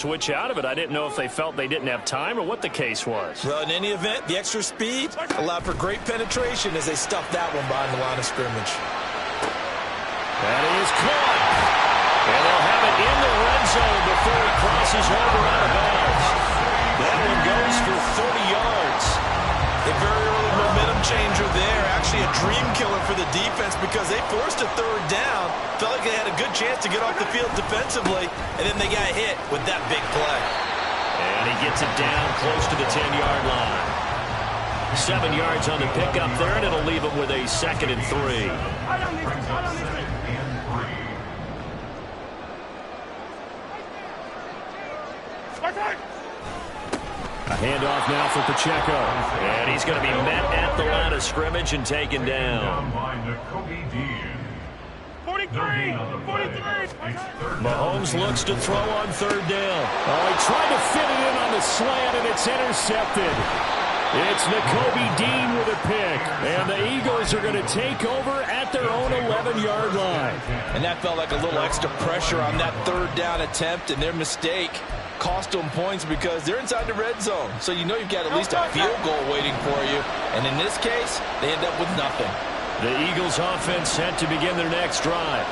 switch out of it. I didn't know if they felt they didn't have time or what the case was. Well, in any event, the extra speed allowed for great penetration as they stuffed that one behind the line of scrimmage. That is caught. And they'll have it in the red zone before he crosses over out of bounds. That one goes for 30 yards. A very early momentum changer there. Actually a dream killer for the defense because they forced a third down. Felt like they had a good chance to get off the field defensively, and then they got hit with that big play. And he gets it down close to the 10-yard line. 7 yards on the pickup there, and it'll leave him with a 2nd and 3. A handoff now for Pacheco. And he's going to be met at the line of scrimmage and taken down. 43! Mahomes looks to throw on 3rd down. Oh, he tried to fit it in on the slant, and it's intercepted. It's Nakobe Dean with a pick. And the Eagles are going to take over at their own 11-yard line. And that felt like a little extra pressure on that 3rd down attempt, and their mistake cost them points because they're inside the red zone. So you know you've got at least a field goal waiting for you. And in this case, they end up with nothing. The Eagles offense set to begin their next drive.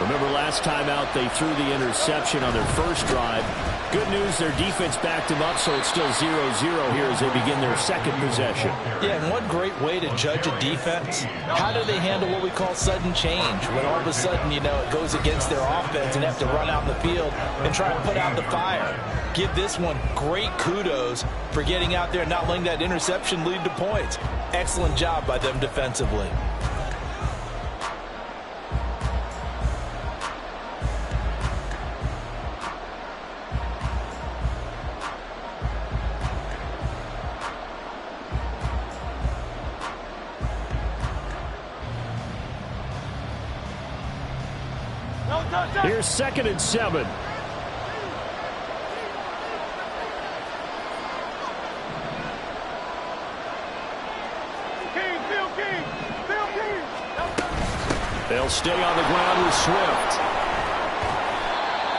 Remember last time out they threw the interception on their first drive. Good news, their defense backed them up, so it's still 0-0 here as they begin their 2nd possession. Yeah, and one great way to judge a defense, how do they handle what we call sudden change? When all of a sudden, you know, it goes against their offense and have to run out in the field and try and put out the fire. Give this one great kudos for getting out there and not letting that interception lead to points. Excellent job by them defensively. Here's 2nd and 7. They'll stay on the ground with Swift.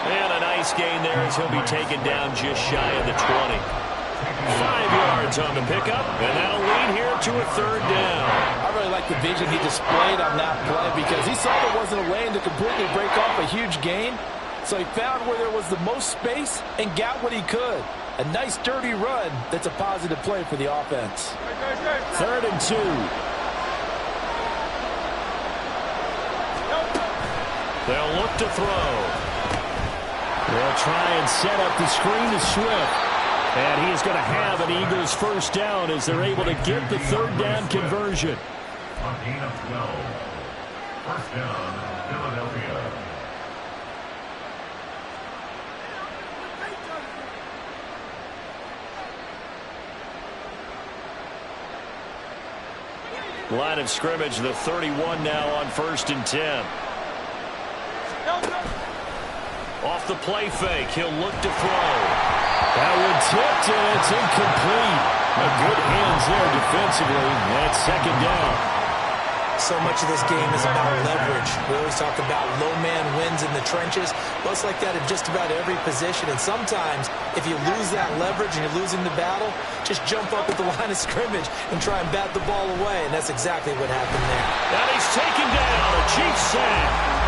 And a nice gain there as he'll be taken down just shy of the 20. 5 yards on the pickup, and that'll lead here to a 3rd down. I really like the vision he displayed on that play because he saw there wasn't a lane to completely break off a huge gain. So he found where there was the most space and got what he could. A nice dirty run that's a positive play for the offense. 3rd and 2. They'll look to throw. They'll try and set up the screen to Swift. And he is going to have an Eagles 1st down as they're able to get the 3rd down conversion. On gain of 12. 1st down, Philadelphia. Line of scrimmage, the 31 now on 1st and 10. Off the play fake, he'll look to throw. That one tipped, and it's incomplete. A good hands there defensively. That's 2nd down. So much of this game is about leverage. We always talk about low man wins in the trenches. Well, it's like that in just about every position. And sometimes, if you lose that leverage and you're losing the battle, just jump up at the line of scrimmage and try and bat the ball away. And that's exactly what happened there. And he's taken down. A Chiefs sack.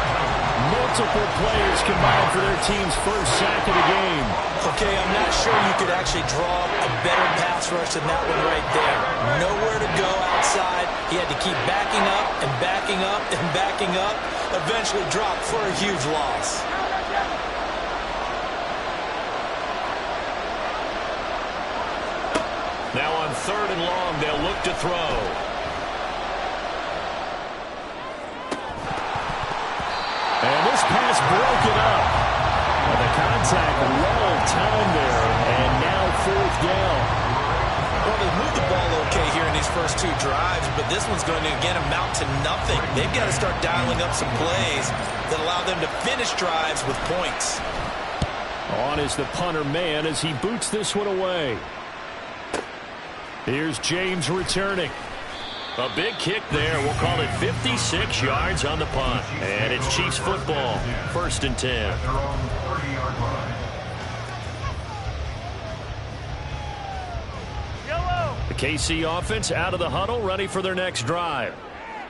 Multiple players combined for their team's 1st sack of the game. Okay, I'm not sure you could actually draw a better pass rush than that one right there. Nowhere to go outside. He had to keep backing up and backing up and backing up. Eventually dropped for a huge loss. Now on 3rd and long, they'll look to throw. And this pass broken up. And the contact well timed there. And now 4th down. Well, they moved the ball okay here in these first 2 drives, but this one's going to, again, amount to nothing. They've got to start dialing up some plays that allow them to finish drives with points. On is the punter man as he boots this one away. Here's James returning. A big kick there. We'll call it 56 yards on the punt. And it's Chiefs football. 1st and 10. The KC offense out of the huddle, ready for their next drive.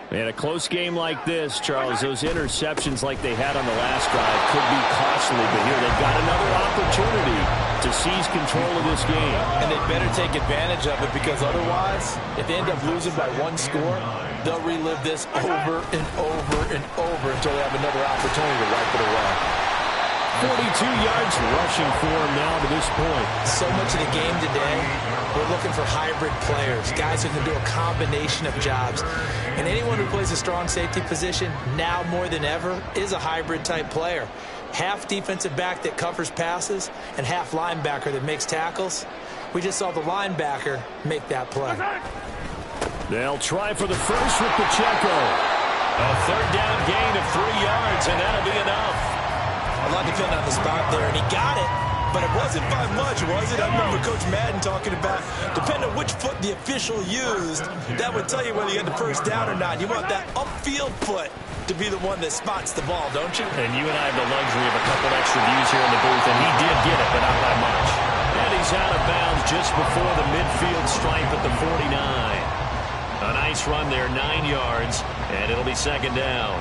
In a close game like this, Charles, those interceptions like they had on the last drive could be costly, but here they've got another opportunity to seize control of this game. And they better take advantage of it, because otherwise, if they end up losing by one score, they'll relive this over and over and over until they have another opportunity to wipe it away. 42 yards rushing for him now to this point. So much of the game today, we're looking for hybrid players, guys who can do a combination of jobs. And anyone who plays a strong safety position, now more than ever, is a hybrid type player. Half defensive back that covers passes and half linebacker that makes tackles. We just saw the linebacker make that play. They'll try for the first with Pacheco. A third down gain of 3 yards, and that'll be enough. A lot depended on the spot there, and he got it, but it wasn't by much, was it? I remember Coach Madden talking about, depending on which foot the official used, that would tell you whether you got the first down or not. You want that upfield foot to be the one that spots the ball, don't you? And you and I have the luxury of a couple extra views here in the booth, and he did get it, but not by much. And he's out of bounds just before the midfield stripe at the 49. A nice run there, 9 yards, and it'll be second down.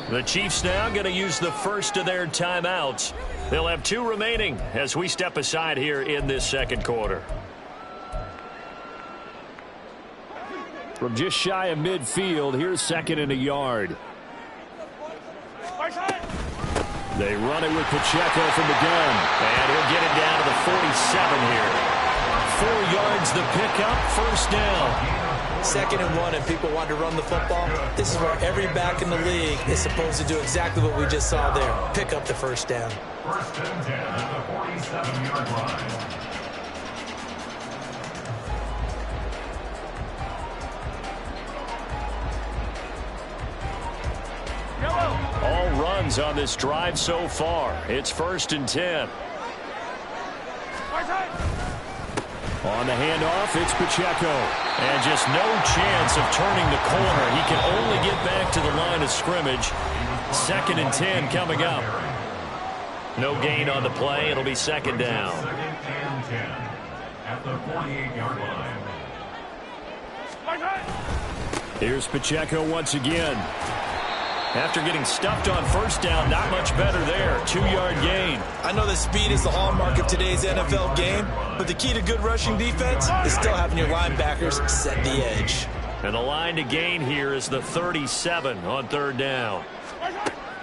The Chiefs now going to use the first of their timeouts. They'll have 2 remaining as we step aside here in this second quarter. From just shy of midfield, here's second and a yard. They run it with Pacheco from the gun, and he'll get it down to the 47 here. 4 yards the pickup, first down. 2nd and 1, and people want to run the football. This is where every back in the league is supposed to do exactly what we just saw there. Pick up the first down. First and 10 at the 47-yard line. All runs on this drive so far. It's 1st and 10. On the handoff, it's Pacheco. And just no chance of turning the corner. He can only get back to the line of scrimmage. 2nd and 10 coming up. No gain on the play. It'll be second down. 2nd and 10 at the 48-yard line. Here's Pacheco once again. After getting stuffed on first down, not much better there. 2-yard gain. I know that speed is the hallmark of today's NFL game, but the key to good rushing defense is still having your linebackers set the edge. And the line to gain here is the 37 on 3rd down.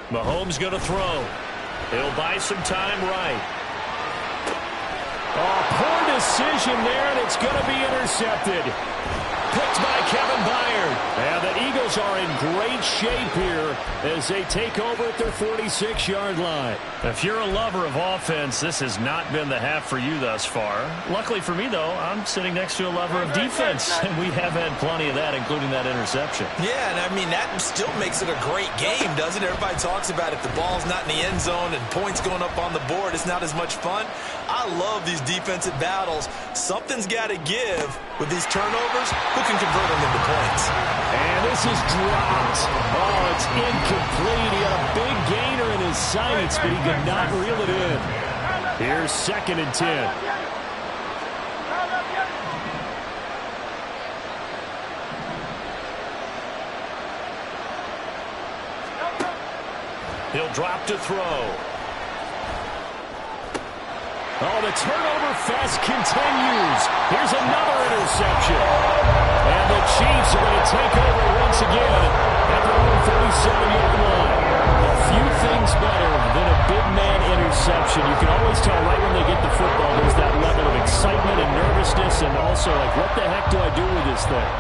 Mahomes going to throw. He'll buy some time right. Oh, poor decision there, and it's going to be intercepted. Picked by Kevin Byard. And the Eagles are in great shape here as they take over at their 46-yard line. If you're a lover of offense, this has not been the half for you thus far. Luckily for me, though, I'm sitting next to a lover of defense, and we have had plenty of that, including that interception. Yeah, and I mean, that still makes it a great game, doesn't it? Everybody talks about if the ball's not in the end zone and points going up on the board, it's not as much fun. I love these defensive battles. Something's got to give with these turnovers. Who can convert them into points? And this is dropped. Oh, it's incomplete. He had a big gainer in his sights, but he could not reel it in. Here's 2nd and 10. He'll drop to throw. Oh, the turnover fest continues. Here's another interception. And the Chiefs are going to take over once again at their own 47-yard line. A few things better than a big man interception. You can always tell right when they get the football, there's that level of excitement and nervousness, and also like, what the heck do I do with this thing?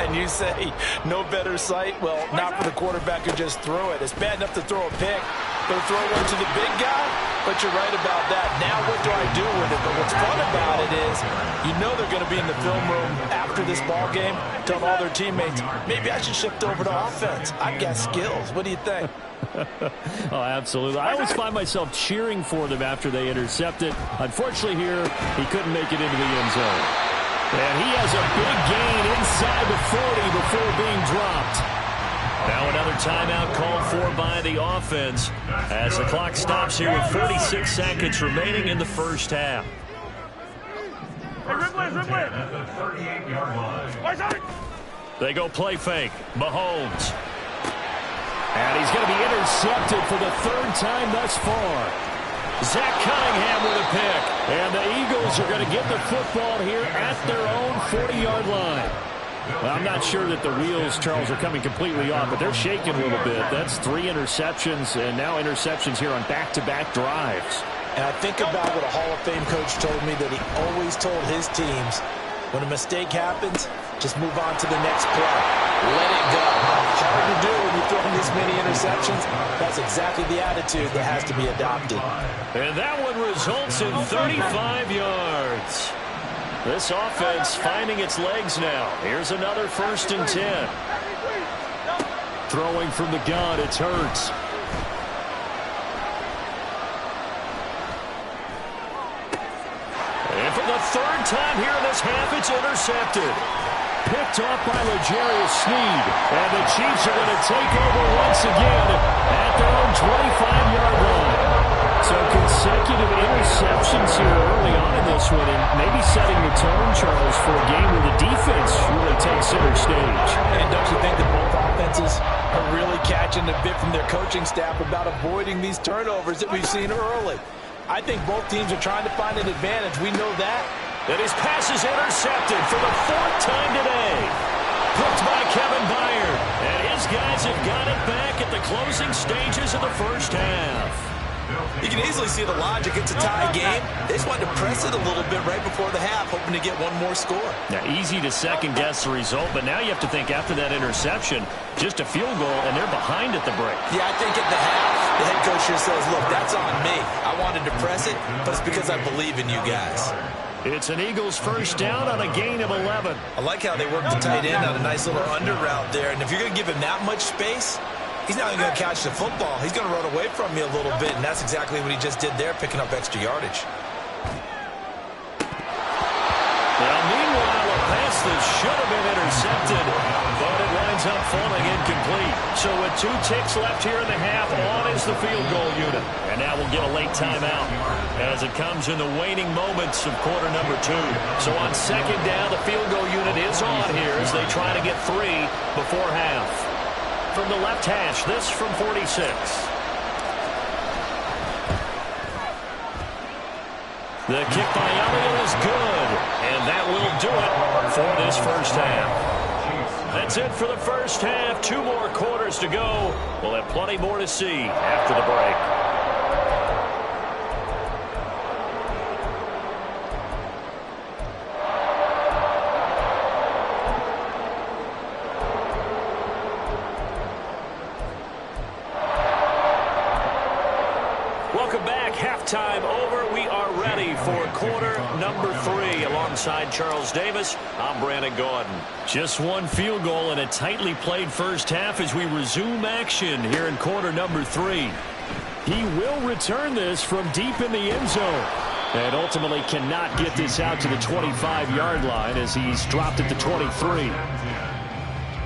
And you say, no better sight? Well, not for the quarterback who just threw it. It's bad enough to throw a pick, but to throw one to the big guy? But you're right about that. Now what do I do with it? But what's fun about it is you know they're going to be in the film room after this ball game telling all their teammates, maybe I should shift over to offense. I've got skills. What do you think? Oh, absolutely. I always find myself cheering for them after they intercept it. Unfortunately here, he couldn't make it into the end zone. And he has a big gain inside the 40 before being dropped. Now another timeout called for by the offense as the clock stops here with 46 seconds remaining in the first half. They go play fake. Mahomes. And he's going to be intercepted for the third time thus far. Zach Cunningham with a pick. And the Eagles are going to get the football here at their own 40-yard line. Well, I'm not sure that the wheels, Charles, are coming completely off, but they're shaking a little bit. That's 3 interceptions, and now interceptions here on back-to-back drives. And I think about what a Hall of Fame coach told me, that he always told his teams, when a mistake happens, just move on to the next play. Let it go. Hard to do when you're throwing this many interceptions. That's exactly the attitude that has to be adopted. And that one results in 35 yards. This offense finding its legs now. Here's another 1st and 10. Throwing from the gun, it's Hurts. And for the 3rd time here in this half, it's intercepted. Picked off by L'Jarius Sneed. And the Chiefs are going to take over once again at their own 25-yard line. So consecutive interceptions here early on in this one, and maybe setting the tone, Charles, for a game where the defense really takes center stage. And don't you think that both offenses are really catching a bit from their coaching staff about avoiding these turnovers that we've seen early? I think both teams are trying to find an advantage. We know that. And his pass is intercepted for the 4th time today. Picked by Kevin Byard. And his guys have got it back at the closing stages of the first half. You can easily see the logic. It's a tie game. They just wanted to press it a little bit right before the half, hoping to get one more score. Now, easy to second-guess the result, but now you have to think after that interception, just a field goal, and they're behind at the break. Yeah, I think at the half, the head coach here says, look, that's on me. I wanted to press it, but it's because I believe in you guys. It's an Eagles 1st down on a gain of 11. I like how they work the tight end on a nice little under route there, and if you're going to give him that much space, he's not even going to catch the football. He's going to run away from you a little bit, and that's exactly what he just did there, picking up extra yardage. Now, meanwhile, a pass that should have been intercepted, but it winds up falling incomplete. So with 2 ticks left here in the half, on is the field goal unit. And now we'll get a late timeout as it comes in the waning moments of quarter number 2. So on 2nd down, the field goal unit is on here as they try to get 3 before half. From the left hash, this from 46. The kick by Elliott is good, and that will do it for this first half. That's it for the first half. 2 more quarters to go. We'll have plenty more to see after the break. Welcome back. Halftime over. We are ready for quarter number 3. Alongside Charles Davis, I'm Brandon Gordon. Just 1 field goal in a tightly played first half as we resume action here in quarter number 3. He will return this from deep in the end zone and ultimately cannot get this out to the 25-yard line as he's dropped at the 23.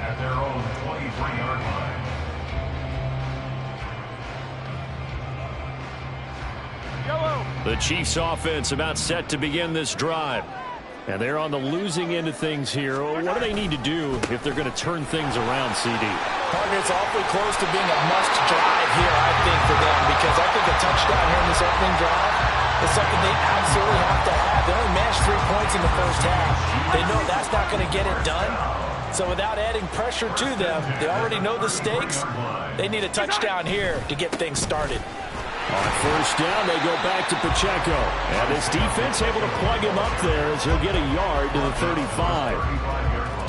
At their own 23-yard line. The Chiefs offense about set to begin this drive. And they're on the losing end of things here. What do they need to do if they're going to turn things around, CD? Partner, it's awfully close to being a must-drive here, I think, for them, because I think a touchdown here in this opening drive is something they absolutely have to have. They only managed 3 points in the first half. They know that's not going to get it done. So without adding pressure to them, they already know the stakes. They need a touchdown here to get things started. On 1st down, they go back to Pacheco. And this defense able to plug him up there as he'll get a yard to the 35.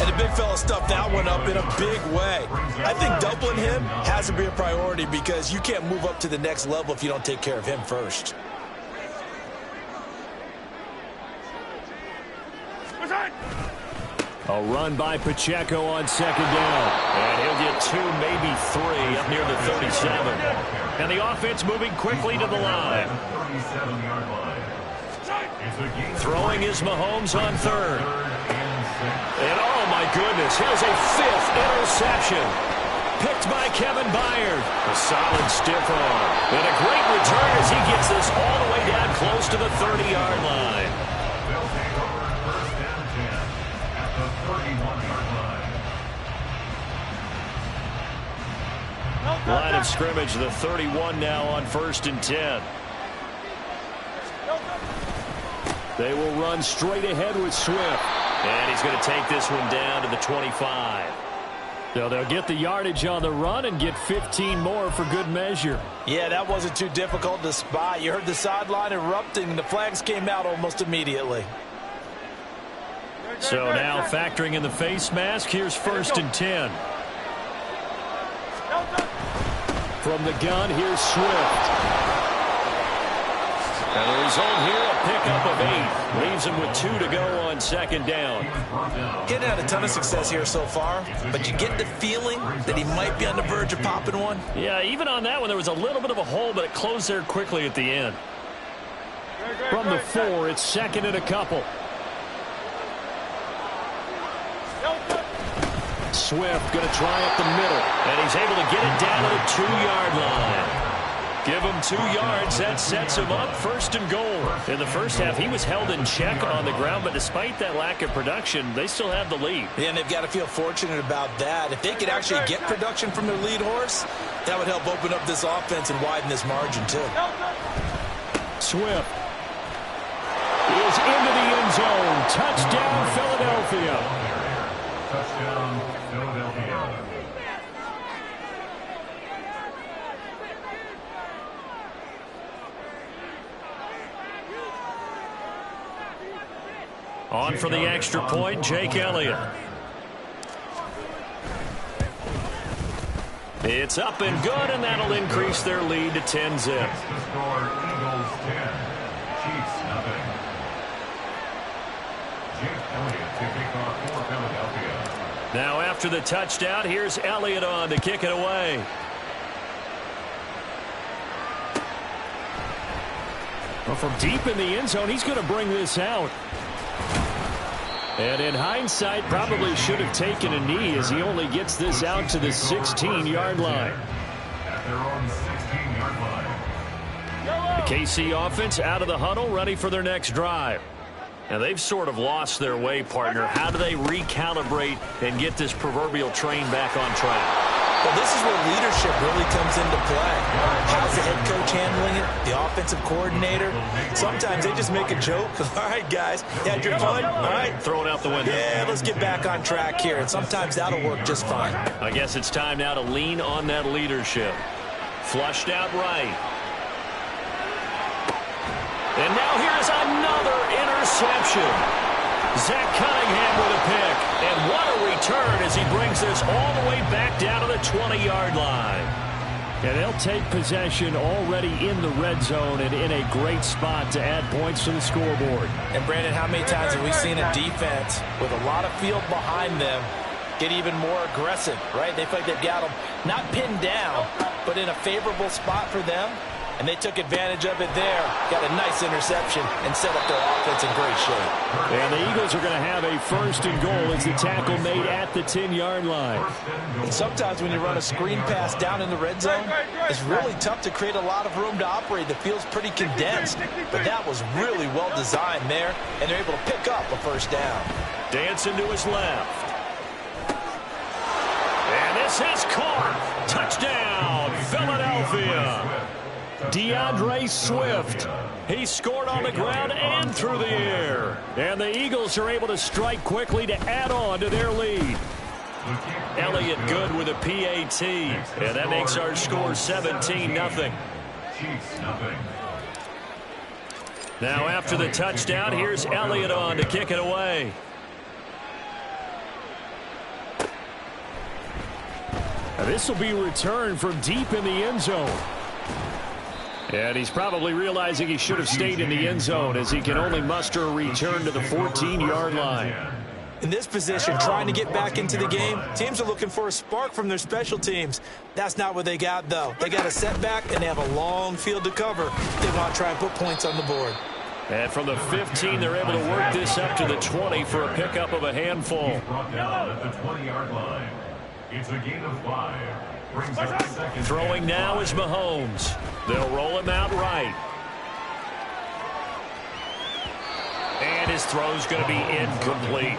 And the big fella stuffed that one up in a big way. I think doubling him has to be a priority because you can't move up to the next level if you don't take care of him first. A run by Pacheco on 2nd down. And he'll get 2, maybe 3 up near the 37. And the offense moving quickly to the line. line. Throwing is Mahomes on 3rd. And oh my goodness, here's a 5th interception. Picked by Kevin Byard. A solid stiff arm. And a great return as he gets this all the way down close to the 30-yard line. They'll take over first and 10 at the 31-yard line. Line of scrimmage, the 31 now on 1st and 10. They will run straight ahead with Swift. And he's going to take this one down to the 25. So they'll get the yardage on the run and get 15 more for good measure. Yeah, that wasn't too difficult to spot. You heard the sideline erupting. The flags came out almost immediately. So now factoring in the face mask, here's 1st and 10. From the gun, here's Swift. And the result here, a pickup of 8. Leaves him with 2 to go on 2nd down. He hadn't had a ton of success here so far, but you get the feeling that he might be on the verge of popping one. Yeah, even on that one, there was a little bit of a hole, but it closed there quickly at the end. From the 4, it's 2nd and a couple. Swift going to try up the middle, and he's able to get it down to the 2-yard line. Give him 2 yards. That sets him up 1st and goal. In the first half, he was held in check on the ground, but despite that lack of production, they still have the lead. Yeah, and they've got to feel fortunate about that. If they could actually get production from their lead horse, that would help open up this offense and widen this margin, too. Swift is into the end zone. Touchdown, Philadelphia. Touchdown, Philadelphia. On for the extra point, Jake Elliott. It's up and good, and that'll increase their lead to 10 zip. The score, Eagles 10, Chiefs nothing. Jake Elliott to kick off for Philadelphia. Now after the touchdown, here's Elliott on to kick it away. Well, from deep in the end zone, he's going to bring this out. And in hindsight, probably should have taken a knee as he only gets this out to the 16-yard line. At their own 16-yard line. The KC offense out of the huddle, ready for their next drive. Now, they've sort of lost their way, partner. How do they recalibrate and get this proverbial train back on track? Well, this is where leadership really comes into play. How's the head coach handling it? The offensive coordinator? Sometimes they just make a joke. All right, guys, you had your fun? All right. Throw it out the window. Yeah, let's get back on track here. And sometimes that'll work just fine. I guess it's time now to lean on that leadership. Flushed out right. And now here's another interception. Zach Cunningham with a pick. And what a return as he brings this all the way back down to the 20-yard line. And they'll take possession already in the red zone and in a great spot to add points to the scoreboard. And, Brandon, how many times have we seen a defense with a lot of field behind them get even more aggressive, right? They feel like they've got them not pinned down, but in a favorable spot for them. And they took advantage of it there. Got a nice interception and set up their offense in great shape. And the Eagles are going to have a 1st and goal as the tackle made at the 10-yard line. And sometimes when you run a screen pass down in the red zone, it's really tough to create a lot of room to operate. The field's pretty condensed. But that was really well designed there, and they're able to pick up a 1st down. Dancing to his left. And this is caught. Touchdown, Philadelphia. DeAndre Swift. He scored on the ground and through the air. And the Eagles are able to strike quickly to add on to their lead. Elliott good with a PAT. And that makes our score 17-0. Chiefs nothing. Now after the touchdown, here's Elliott on to kick it away. Now this will be returned from deep in the end zone. And he's probably realizing he should have stayed in the end zone as he can only muster a return to the 14-yard line. In this position, trying to get back into the game, teams are looking for a spark from their special teams. That's not what they got, though. They got a setback, and they have a long field to cover. They want to try and put points on the board. And from the 15, they're able to work this up to the 20 for a pickup of a handful. He's brought down at the 20-yard line. It's a gain of 5. Brings up second. Throwing now is Mahomes. They'll roll him out right. And his throw's going to be incomplete.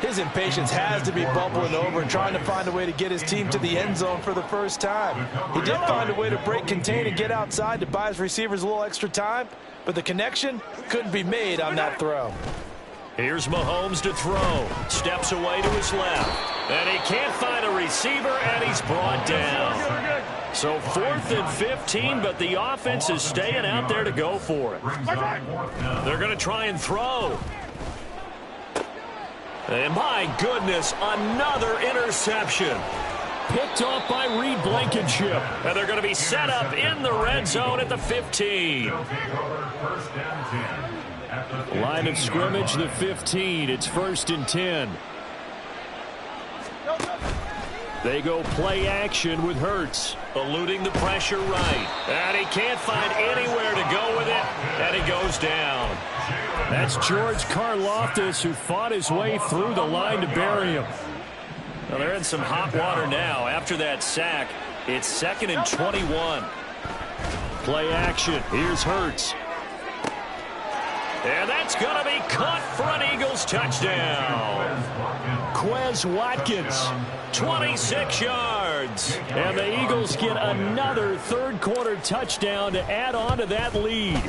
His impatience has to be bubbling over and trying to find a way to get his team to the end zone for the first time. He did find a way to break contain and get outside to buy his receivers a little extra time, but the connection couldn't be made on that throw. Here's Mahomes to throw. Steps away to his left. And he can't find a receiver, and he's brought down. So 4th and 15, but the offense is staying out there to go for it. They're going to try and throw. And my goodness, another interception. Picked off by Reed Blankenship. And they're going to be set up in the red zone at the 15. Line of scrimmage, the 15. It's 1st and 10. They go play action with Hurts, eluding the pressure right. And he can't find anywhere to go with it, and he goes down. That's George Karlaftis, who fought his way through the line to bury him. Well, they're in some hot water now. After that sack, it's 2nd and 21. Play action. Here's Hurts. And that's going to be caught for an Eagles touchdown. Quez Watkins, 26 yards. And the Eagles get another third-quarter touchdown to add on to that lead.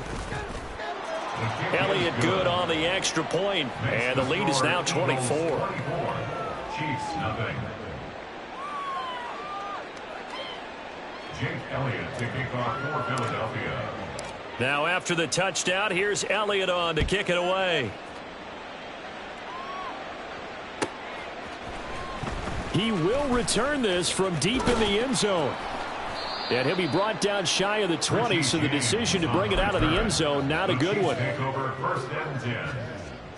Elliott good on the extra point, and the lead is now 24. Chiefs, nothing. Jake Elliott to kick off for Philadelphia. Now after the touchdown, here's Elliott on to kick it away. He will return this from deep in the end zone. And he'll be brought down shy of the 20, so the decision to bring it out of the end zone, not a good one.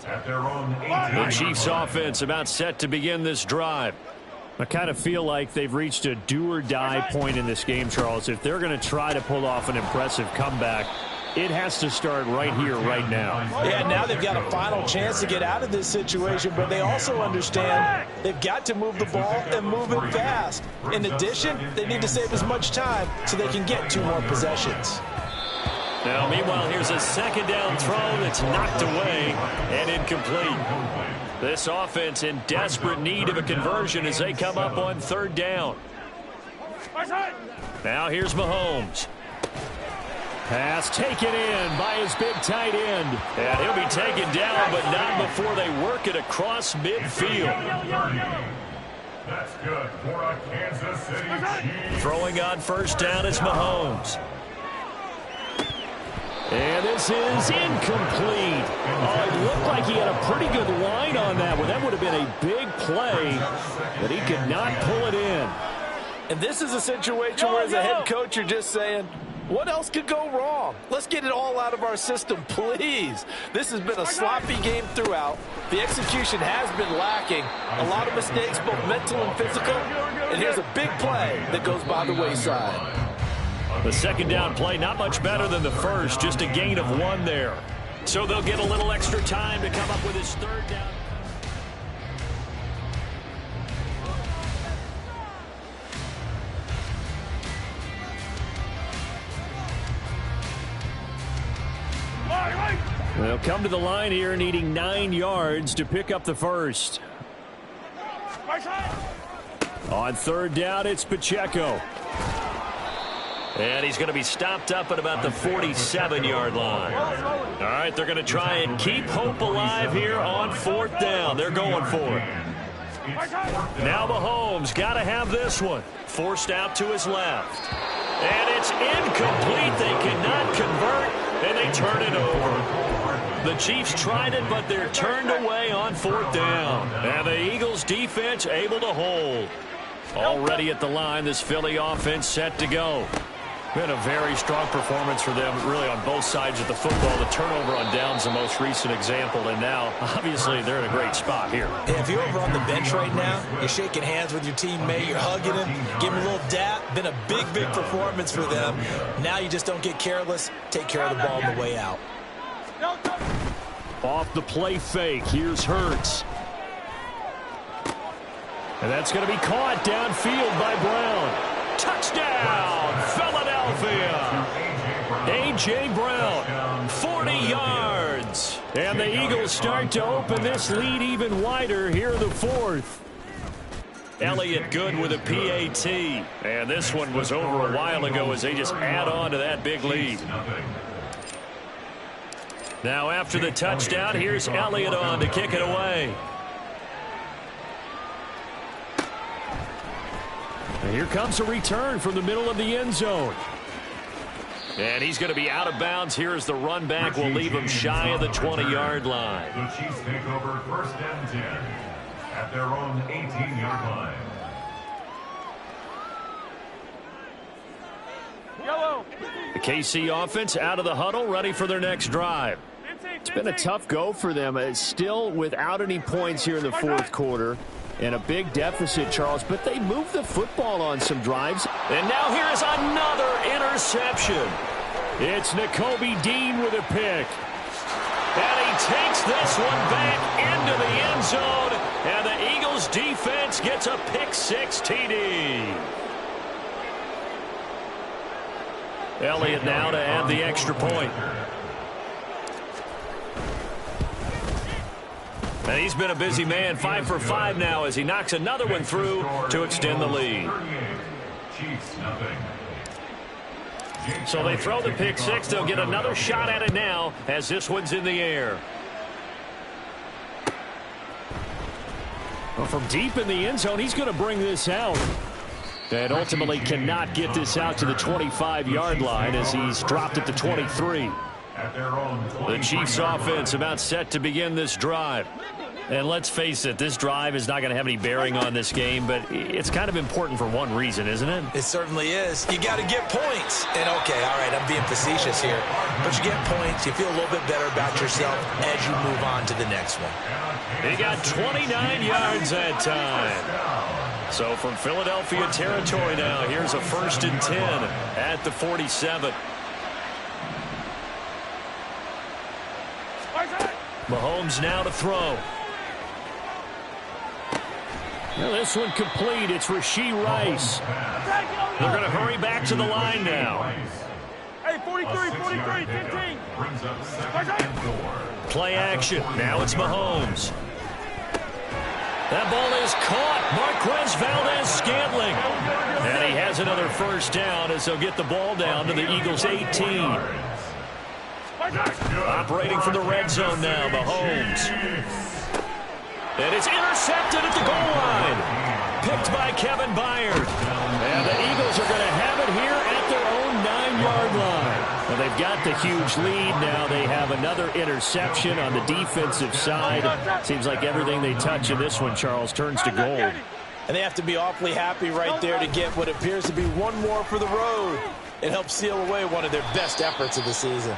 The Chiefs offense about set to begin this drive. I kind of feel like they've reached a do-or-die point in this game, Charles. If they're going to try to pull off an impressive comeback, it has to start right here, right now. Yeah, now they've got a final chance to get out of this situation, but they also understand they've got to move the ball and move it fast. In addition, they need to save as much time so they can get 2 more possessions. Now, meanwhile, here's a second down throw that's knocked away and incomplete. This offense in desperate need of a conversion as they come up on 3rd down. Now here's Mahomes. Pass taken in by his big tight end. And he'll be taken down, but not before they work it across midfield. That's good for a Kansas City Chiefs. Throwing on 1st down is Mahomes. And this is incomplete. Oh, it looked like he had a pretty good line on that one. That would have been a big play, but he could not pull it in. And this is a situation where as a head coach you're just saying, what else could go wrong? Let's get it all out of our system, please. This has been a sloppy game throughout. The execution has been lacking. A lot of mistakes, both mental and physical. And here's a big play that goes by the wayside. The second down play, not much better than the first, just a gain of 1 there. So they'll get a little extra time to come up with his 3rd down. They'll come to the line here needing 9 yards to pick up the first. On 3rd down, it's Pacheco. And he's going to be stopped up at about the 47-yard line. All right, they're going to try and keep hope alive here on 4th down. They're going for it. Now Mahomes got to have this one. Forced out to his left. And it's incomplete. They cannot convert, and they turn it over. The Chiefs tried it, but they're turned away on 4th down. And the Eagles defense able to hold. Already at the line, this Philly offense set to go. Been a very strong performance for them, really, on both sides of the football. The turnover on downs the most recent example, and now, obviously, they're in a great spot here. Yeah, if you're over on the bench right now, you're shaking hands with your teammate, you're hugging him, giving him a little dap. Been a big, big performance for them. Now you just don't get careless. Take care of the ball on the way out. Off the play fake, here's Hurts. And that's going to be caught downfield by Brown. Touchdown, Philadelphia! A.J. Brown, 40 yards. And the Eagles start to open this lead even wider here in the fourth. Elliott good with a PAT. And this one was over a while ago as they just add on to that big lead. Now after the touchdown, here's Elliott on to kick it away. And here comes a return from the middle of the end zone. And he's going to be out of bounds here as the run back will leave him shy of the 20-yard line. The Chiefs take over 1st and 10 at their own 18-yard line. The KC offense out of the huddle, ready for their next drive. It's been a tough go for them. It's still without any points here in the fourth quarter. And a big deficit, Charles, but they moved the football on some drives. And now here is another interception. It's Nakobe Dean with a pick. And he takes this one back into the end zone. And the Eagles defense gets a pick six TD. Elliott now to add the extra point. And he's been a busy man, 5 for 5 now as he knocks another one through to extend the lead. So they throw the pick six. They'll get another shot at it now as this one's in the air. Well, from deep in the end zone, he's going to bring this out. And ultimately cannot get this out to the 25-yard line as he's dropped at the 23. The Chiefs offense about set to begin this drive. And let's face it, this drive is not going to have any bearing on this game, but it's kind of important for one reason, isn't it? It certainly is. You got to get points. And okay, all right, I'm being facetious here. But you get points, you feel a little bit better about yourself as you move on to the next one. He got 29 yards that time. So from Philadelphia territory now, here's a 1st and 10 at the 47. Mahomes now to throw. Well, this one complete. It's Rashee Rice. They're going to hurry back to the line now. Hey, 43, 15. Play action. Now it's Mahomes. That ball is caught. Marquez Valdez-Scantling. And he has another first down as they'll get the ball down to the Eagles' 18. Operating from the red zone now, Mahomes. And it's intercepted at the goal line. Picked by Kevin Byard. And the Eagles are going to have it here at their own 9-yard line. Well, they've got the huge lead. Now they have another interception on the defensive side. Seems like everything they touch in this one, Charles, turns to gold. And they have to be awfully happy right there to get what appears to be one more for the road. It helps seal away one of their best efforts of the season.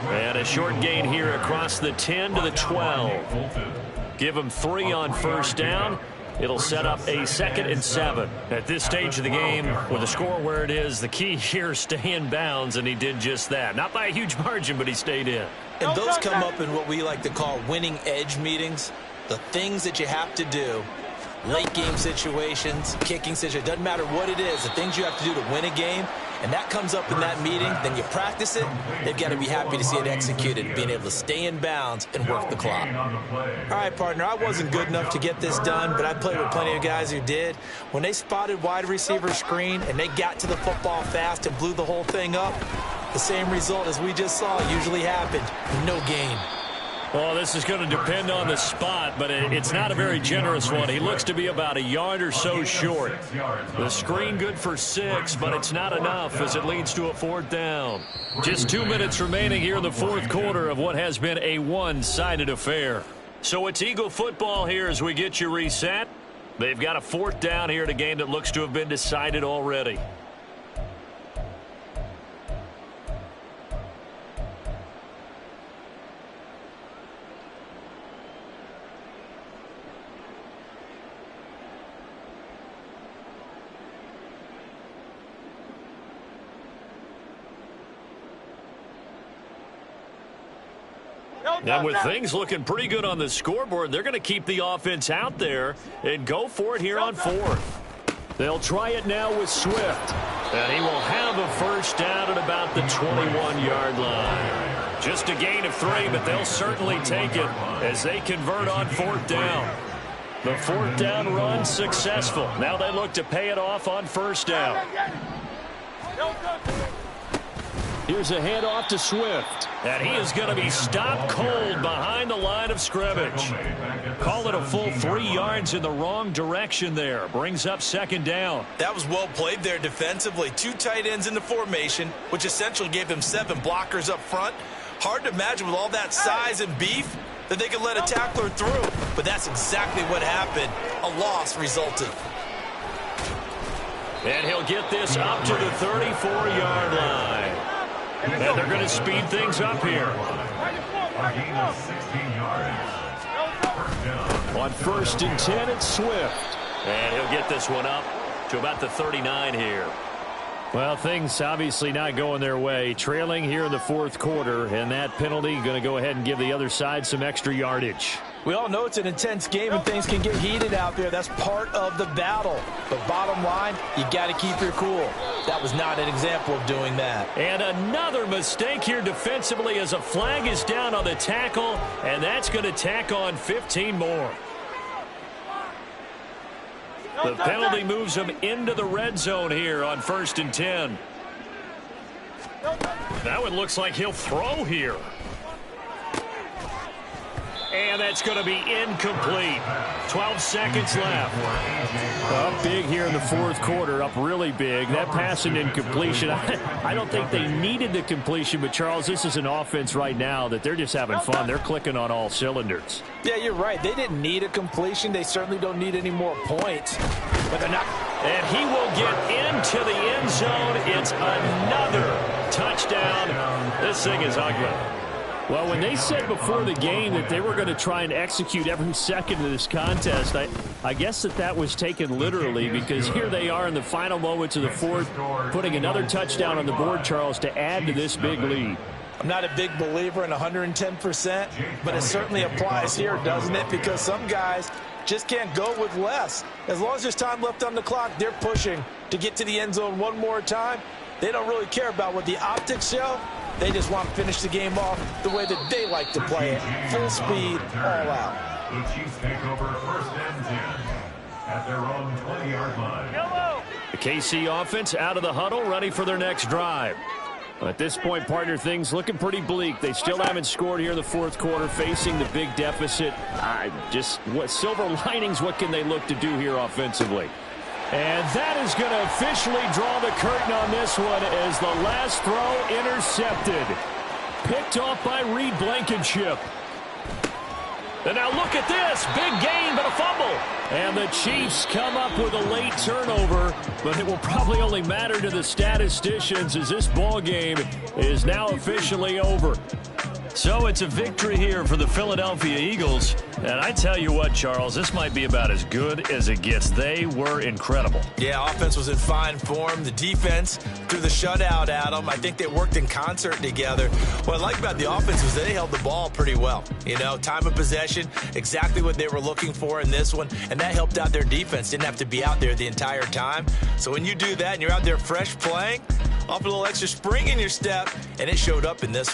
And a short gain here across the 10 to the 12. Give them 3 on first down. It'll set up a 2nd and 7. At this stage of the game, with the score where it is, the key here is stay in bounds, and he did just that. Not by a huge margin, but he stayed in. And those come up in what we like to call winning edge meetings. The things that you have to do. Late game situations, kicking situations, doesn't matter what it is, the things you have to do to win a game, and that comes up in that meeting, then you practice it, they've got to be happy to see it executed, being able to stay in bounds and work the clock. All right, partner, I wasn't good enough to get this done, but I played with plenty of guys who did. When they spotted wide receiver screen and they got to the football fast and blew the whole thing up, the same result as we just saw usually happened, no gain. Well, this is going to depend on the spot, but it's not a very generous one. He looks to be about a yard or so short. The screen good for 6, but it's not enough as it leads to a 4th down. Just 2 minutes remaining here in the fourth quarter of what has been a one-sided affair. So it's Eagle football here as we get you reset. They've got a 4th down here in a game that looks to have been decided already. And with things looking pretty good on the scoreboard, they're going to keep the offense out there and go for it here on fourth. They'll try it now with Swift. And he will have a first down at about the 21-yard line. Just a gain of 3, but they'll certainly take it as they convert on fourth down. The fourth down run successful. Now they look to pay it off on first down. Here's a handoff to Swift. And he is going to be stopped cold behind the line of scrimmage. Call it a full 3 yards in the wrong direction there. Brings up second down. That was well played there defensively. 2 tight ends in the formation, which essentially gave him 7 blockers up front. Hard to imagine with all that size and beef that they could let a tackler through. But that's exactly what happened. A loss resulted. And he'll get this up to the 34-yard line. And they're going to speed things up here. A gain of 16 yards. First down. On 1st and 10, it's Swift. And he'll get this one up to about the 39 here. Well, things obviously not going their way. Trailing here in the fourth quarter, and that penalty going to go ahead and give the other side some extra yardage. We all know it's an intense game and things can get heated out there. That's part of the battle. But bottom line, you got to keep your cool. That was not an example of doing that. And another mistake here defensively as a flag is down on the tackle, and that's going to tack on 15 more. The penalty moves them into the red zone here on 1st and 10. Now it looks like he'll throw here. And that's going to be incomplete. 12 seconds left. Up big here in the fourth quarter, up really big. That pass and incompletion, I don't think they needed the completion, but Charles, this is an offense right now that they're just having fun. They're clicking on all cylinders. Yeah, you're right. They didn't need a completion. They certainly don't need any more points. But they're not. And he will get into the end zone. It's another touchdown. This thing is ugly. Well, when they said before the game that they were going to try and execute every second of this contest, I guess that was taken literally, because here they are in the final moments of the fourth, putting another touchdown on the board, Charles, to add to this big lead. I'm not a big believer in 110%, but it certainly applies here, doesn't it? Because some guys just can't go with less. As long as there's time left on the clock, they're pushing to get to the end zone one more time. They don't really care about what the optics show. They just want to finish the game off the way that they like to play it. Full speed, all out. The Chiefs take over 1st and 10 at their own 20-yard line. The KC offense out of the huddle, ready for their next drive. At this point, partner, things looking pretty bleak. They still haven't scored here in the fourth quarter, facing the big deficit. What silver linings, what can they look to do here offensively? And that is going to officially draw the curtain on this one as the last throw intercepted. Picked off by Reed Blankenship. And now look at this. Big gain, but a fumble. And the Chiefs come up with a late turnover, but it will probably only matter to the statisticians as this ball game is now officially over. So it's a victory here for the Philadelphia Eagles. And I tell you what, Charles, this might be about as good as it gets. They were incredible. Yeah, offense was in fine form. The defense threw the shutout at them. I think they worked in concert together. What I like about the offense was they held the ball pretty well. You know, time of possession, exactly what they were looking for in this one. And that helped out their defense. Didn't have to be out there the entire time. So when you do that and you're out there fresh playing, off a little extra spring in your step, and it showed up in this one.